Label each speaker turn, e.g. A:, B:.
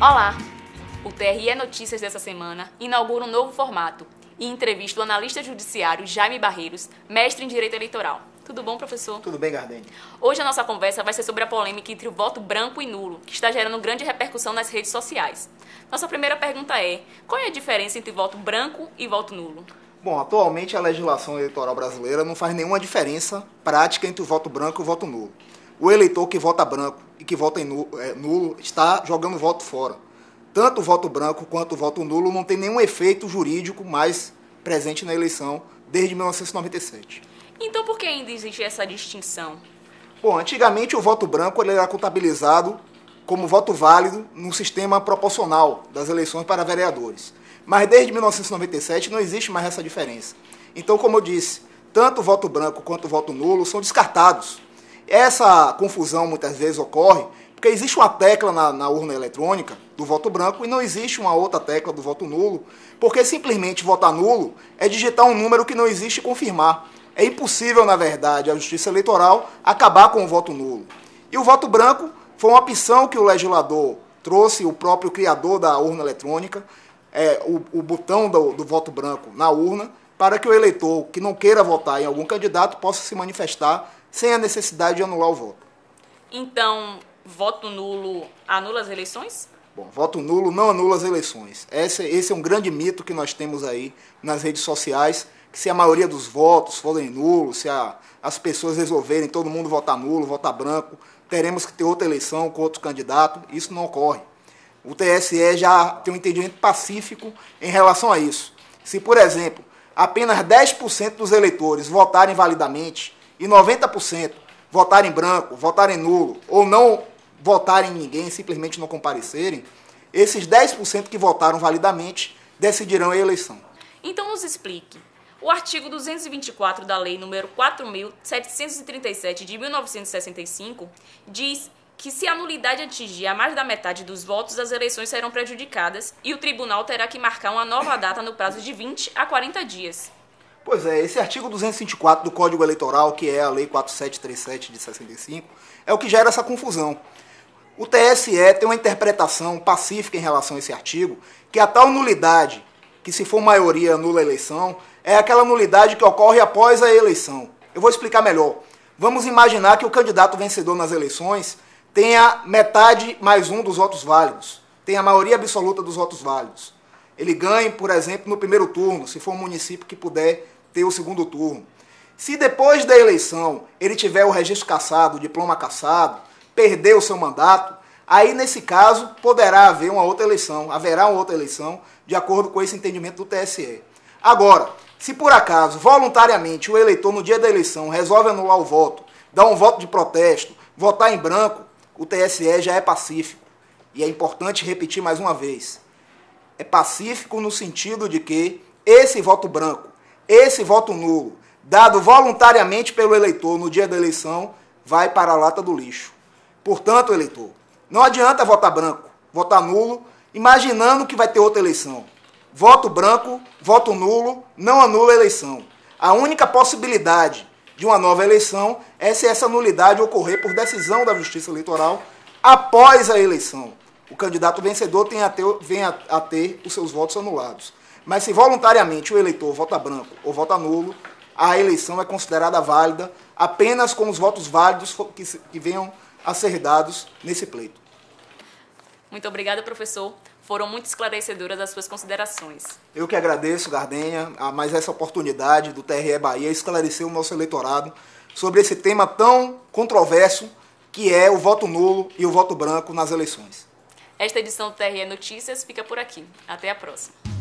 A: Olá! O TRE Notícias dessa semana inaugura um novo formato e entrevista o analista judiciário Jaime Barreiros, mestre em Direito Eleitoral. Tudo bom, professor?
B: Tudo bem, Gardênia.
A: Hoje a nossa conversa vai ser sobre a polêmica entre o voto branco e nulo, que está gerando grande repercussão nas redes sociais. Nossa primeira pergunta é: qual é a diferença entre voto branco e voto nulo?
B: Bom, atualmente a legislação eleitoral brasileira não faz nenhuma diferença prática entre o voto branco e o voto nulo. O eleitor que vota branco e que vota em nulo está jogando o voto fora. Tanto o voto branco quanto o voto nulo não tem nenhum efeito jurídico mais presente na eleição desde 1997.
A: Então por que ainda existe essa distinção?
B: Bom, antigamente o voto branco ele era contabilizado como voto válido no sistema proporcional das eleições para vereadores. Mas desde 1997 não existe mais essa diferença. Então, como eu disse, tanto o voto branco quanto o voto nulo são descartados. Essa confusão muitas vezes ocorre porque existe uma tecla na urna eletrônica do voto branco e não existe uma outra tecla do voto nulo, porque simplesmente votar nulo é digitar um número que não existe e confirmar. É impossível, na verdade, a Justiça Eleitoral acabar com o voto nulo. E o voto branco foi uma opção que o legislador trouxe, o próprio criador da urna eletrônica, o botão do voto branco na urna, para que o eleitor que não queira votar em algum candidato possa se manifestar sem a necessidade de anular o voto.
A: Então, voto nulo anula as eleições?
B: Bom, voto nulo não anula as eleições. Esse é um grande mito que nós temos aí nas redes sociais, que se a maioria dos votos forem nulos, se as pessoas resolverem todo mundo votar nulo, votar branco, teremos que ter outra eleição com outro candidato. Isso não ocorre. O TSE já tem um entendimento pacífico em relação a isso. Se, por exemplo, apenas 10% dos eleitores votarem validamente e 90% votarem branco, votarem nulo ou não votarem em ninguém, simplesmente não comparecerem, esses 10% que votaram validamente decidirão a eleição.
A: Então nos explique. O artigo 224 da Lei nº 4.737 de 1965 diz que se a nulidade atingir a mais da metade dos votos, as eleições serão prejudicadas e o tribunal terá que marcar uma nova data no prazo de 20 a 40 dias.
B: Pois é, esse artigo 224 do Código Eleitoral, que é a Lei 4737 de 65, é o que gera essa confusão. O TSE tem uma interpretação pacífica em relação a esse artigo, que a tal nulidade, que se for maioria anula a eleição, é aquela nulidade que ocorre após a eleição. Eu vou explicar melhor. Vamos imaginar que o candidato vencedor nas eleições tenha metade mais um dos votos válidos, tenha a maioria absoluta dos votos válidos. Ele ganhe, por exemplo, no primeiro turno, se for um município que puder ter o segundo turno. Se depois da eleição ele tiver o registro cassado, o diploma cassado, perder o seu mandato, aí nesse caso poderá haver uma outra eleição, haverá uma outra eleição de acordo com esse entendimento do TSE. Agora, se por acaso, voluntariamente, o eleitor no dia da eleição resolve anular o voto, dar um voto de protesto, votar em branco, o TSE já é pacífico. E é importante repetir mais uma vez. É pacífico no sentido de que esse voto branco, esse voto nulo, dado voluntariamente pelo eleitor no dia da eleição, vai para a lata do lixo. Portanto, eleitor, não adianta votar branco, votar nulo, imaginando que vai ter outra eleição. Voto branco, voto nulo, não anula a eleição. A única possibilidade de uma nova eleição é se essa nulidade ocorrer por decisão da Justiça Eleitoral após a eleição. O candidato vencedor venha a ter os seus votos anulados. Mas se voluntariamente o eleitor vota branco ou vota nulo, a eleição é considerada válida apenas com os votos válidos que venham a ser dados nesse pleito.
A: Muito obrigada, professor. Foram muito esclarecedoras as suas considerações.
B: Eu que agradeço, Gardênia, a mais essa oportunidade do TRE Bahia esclarecer o nosso eleitorado sobre esse tema tão controverso que é o voto nulo e o voto branco nas eleições.
A: Esta edição do TRE Notícias fica por aqui. Até a próxima.